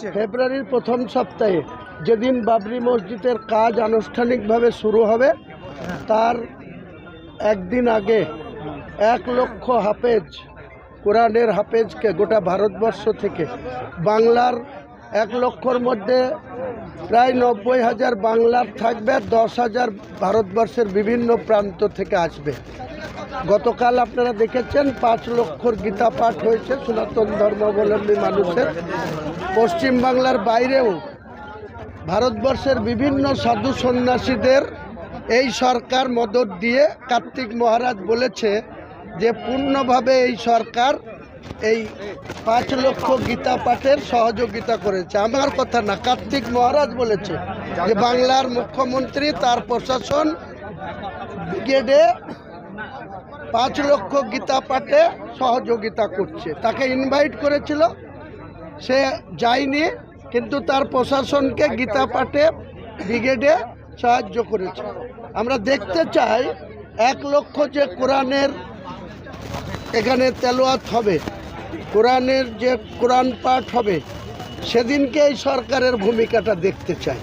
হচ্ছে? ফেব্রুয়ারির প্রথম সপ্তাহে যেদিন বাবরি মসজিদের কাজ আনুষ্ঠানিকভাবে শুরু হবে তার একদিন আগে 1,00,000 হাফেজ, কোরআনের হাফেজকে গোটা ভারতবর্ষ থেকে, বাংলার 1,00,000-র মধ্যে প্রায় 90,000 বাংলার থাকবে, 10,000 ভারতবর্ষের বিভিন্ন প্রান্ত থেকে আসবে। গতকাল আপনারা দেখেছেন 5 লক্ষর গীতা পাঠ হয়েছে সনাতন ধর্মাবলম্বী মানুষের। পশ্চিমবাংলার বাইরেও ভারতবর্ষের বিভিন্ন সাধু সন্ন্যাসীদের এই সরকার মদত দিয়ে, কার্তিক মহারাজ বলেছে যে পূর্ণভাবে এই সরকার এই 5 লক্ষ গীতা পাঠের সহযোগিতা করেছে। আমার কথা না, কার্তিক মহারাজ বলেছে যে বাংলার মুখ্যমন্ত্রী তার প্রশাসন ব্রিগেডে 5 লক্ষ গীতা পাঠে সহযোগিতা করছে। তাকে ইনভাইট করেছিল, সে যায়নি, কিন্তু তার প্রশাসনকে গীতা পাঠে ব্রিগেডে সাহায্য করেছে। আমরা দেখতে চাই 1 লক্ষ যে কোরআনের এখানে তেলাওয়াত হবে, কোরআনের যে কোরআন পাঠ হবে, সেদিনকে এই সরকারের ভূমিকাটা দেখতে চাই।